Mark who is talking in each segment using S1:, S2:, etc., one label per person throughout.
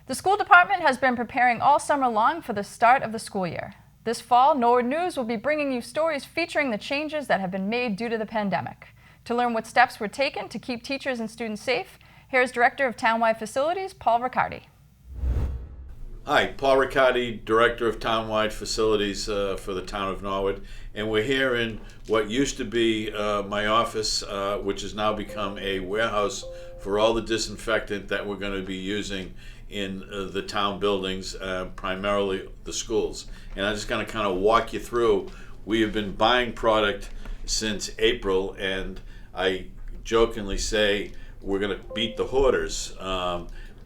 S1: The school department has been preparing all summer long for the start of the school year. This fall, Norwood News will be bringing you stories featuring the changes that have been made due to the pandemic. To learn what steps were taken to keep teachers and students safe, here's Director of Townwide Facilities, Paul Riccardi.
S2: Hi, Paul Riccardi, Director of Townwide Facilities for the town of Norwood, and we're here in what used to be my office, which has now become a warehouse for all the disinfectant that we're going to be using in the town buildings, primarily the schools. And I'm just going to kind of walk you through. We have been buying product since April, and I jokingly say we're going to beat the hoarders.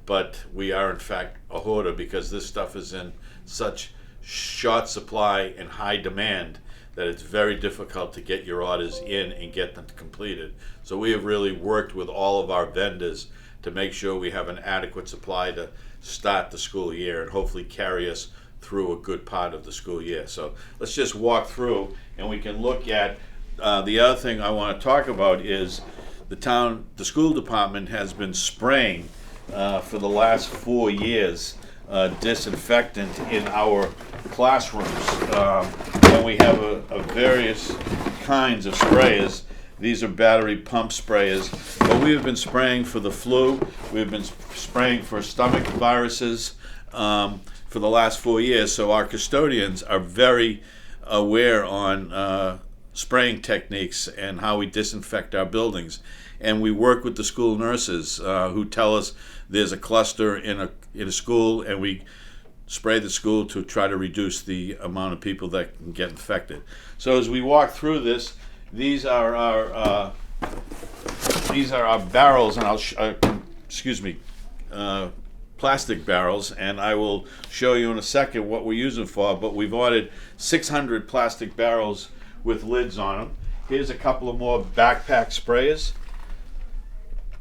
S2: But we are in fact a hoarder because this stuff is in such short supply and high demand that it's very difficult to get your orders in and get them completed. So we have really worked with all of our vendors to make sure we have an adequate supply to start the school year and hopefully carry us through a good part of the school year. So let's just walk through and we can look at the other thing I want to talk about is the school department has been spraying for the last 4 years disinfectant in our classrooms, and we have a various kinds of sprayers. These are battery pump sprayers, but we have been spraying for the flu, we've been spraying for stomach viruses for the last 4 years, so our custodians are very aware on spraying techniques and how we disinfect our buildings. And we work with the school nurses who tell us there's a cluster in a school, and we spray the school to try to reduce the amount of people that can get infected. So as we walk through this, these are our barrels, and plastic barrels, and I will show you in a second what we're using for. But we've ordered 600 plastic barrels with lids on them. Here's a couple of more backpack sprayers.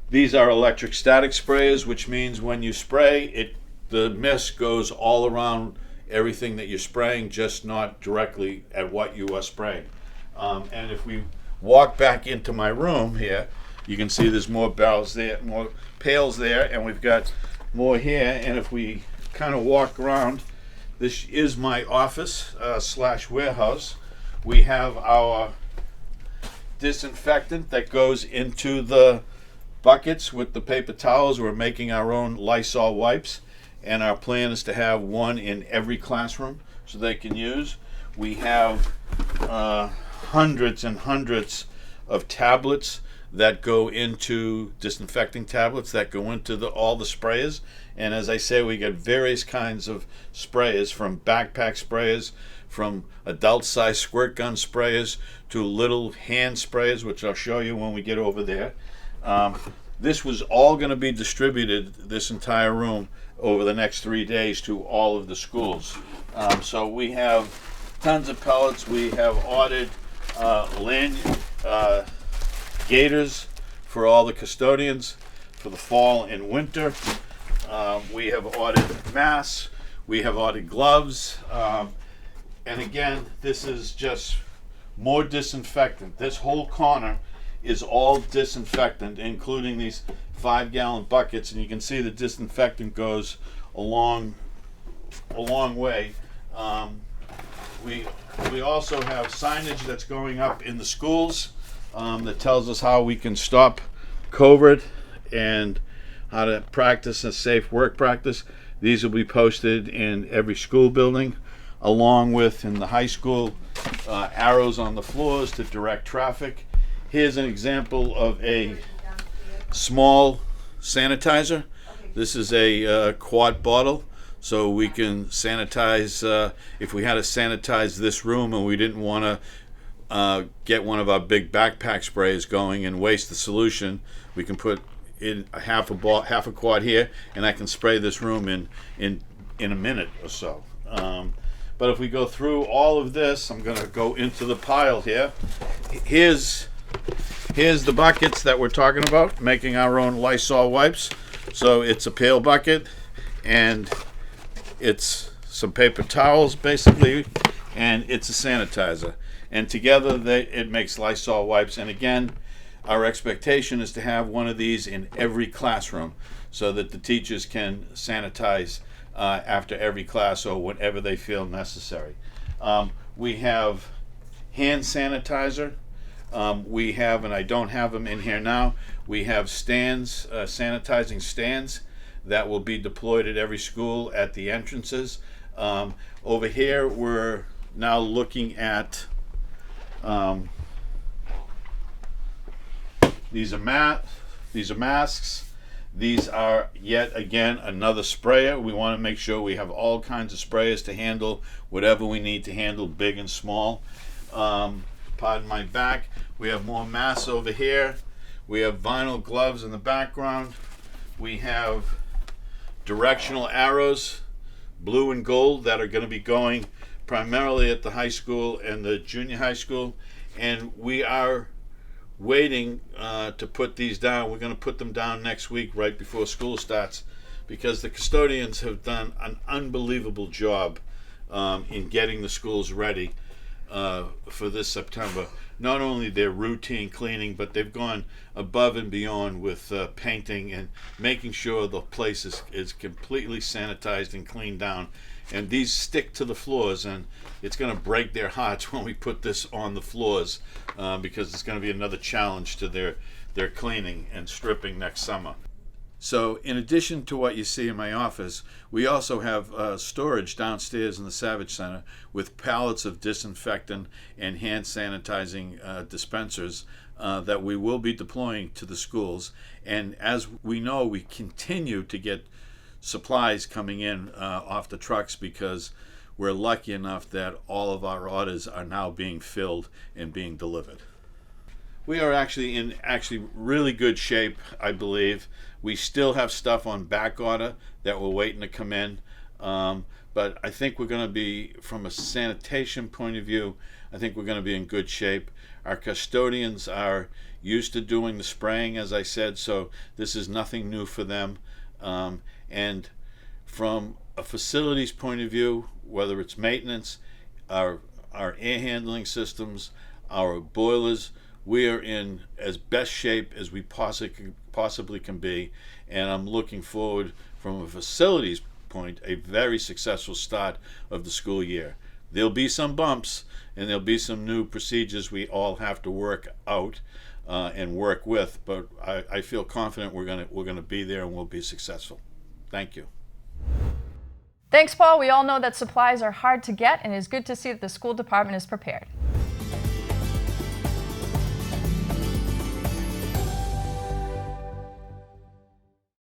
S2: These are electric static sprayers, which means when you spray, the mist goes all around everything that you're spraying, just not directly at what you are spraying. And if we walk back into my room here, you can see there's more barrels there, more pails there, and we've got more here. And if we kind of walk around, this is my office / warehouse. We have our disinfectant that goes into the buckets with the paper towels. We're making our own Lysol wipes, and our plan is to have one in every classroom so they can use. We have hundreds and hundreds of tablets that go into disinfecting tablets that go into all the sprayers. And as I say, we get various kinds of sprayers, from backpack sprayers, from adult size squirt gun sprayers to little hand sprayers, which I'll show you when we get over there. This was all going to be distributed, this entire room, over the next 3 days to all of the schools. So we have tons of pellets. We have ordered gaiters for all the custodians for the fall and winter. We have ordered masks. We have ordered gloves. And again, this is just more disinfectant. This whole corner is all disinfectant, including these 5-gallon buckets, and you can see the disinfectant goes a long way. We also have signage that's going up in the schools that tells us how we can stop COVID and how to practice a safe work practice. These will be posted in every school building, along with, in the high school, arrows on the floors to direct traffic. Here's an example of a small sanitizer. This is a quad bottle, so we can sanitize, if we had to sanitize this room and we didn't want to get one of our big backpack sprays going and waste the solution, we can put in half a quad here, and I can spray this room in a minute or so. But if we go through all of this, I'm going to go into the pile here. Here's the buckets that we're talking about, making our own Lysol wipes. So it's a pail bucket, and it's some paper towels basically, and it's a sanitizer. And together it makes Lysol wipes. And again, our expectation is to have one of these in every classroom. so that the teachers can sanitize after every class or whenever they feel necessary. We have hand sanitizer. We have, and I don't have them in here now, we have stands, sanitizing stands that will be deployed at every school at the entrances. Over here, we're now looking at, these are masks. These are yet again another sprayer. We want to make sure we have all kinds of sprayers to handle whatever we need to handle, big and small. Pardon my back. We have more masks over here. We have vinyl gloves in the background. We have directional arrows, blue and gold, that are going to be going primarily at the high school and the junior high school. And we are waiting to put these down. We're going to put them down next week right before school starts, because the custodians have done an unbelievable job in getting the schools ready for this September. Not only their routine cleaning, but they've gone above and beyond with painting and making sure the place is completely sanitized and cleaned down. And these stick to the floors, and it's going to break their hearts when we put this on the floors, because it's going to be another challenge to their cleaning and stripping next summer. So in addition to what you see in my office, we also have storage downstairs in the Savage Center with pallets of disinfectant and hand sanitizing dispensers that we will be deploying to the schools. And as we know, we continue to get supplies coming in off the trucks, because we're lucky enough that all of our orders are now being filled and being delivered. We are actually in really good shape, I believe. We still have stuff on back order that we're waiting to come in, but I think we're going to be, from a sanitation point of view, I think we're going to be in good shape. Our custodians are used to doing the spraying, as I said, so this is nothing new for them. And from a facilities point of view, whether it's maintenance, our air handling systems, our boilers, we are in as best shape as we possibly can be, and I'm looking forward, from a facilities point, a very successful start of the school year. There'll be some bumps, and there'll be some new procedures we all have to work out and work with, but I feel confident we're gonna be there and we'll be successful. Thank you.
S1: Thanks, Paul. We all know that supplies are hard to get, and it is good to see that the school department is prepared.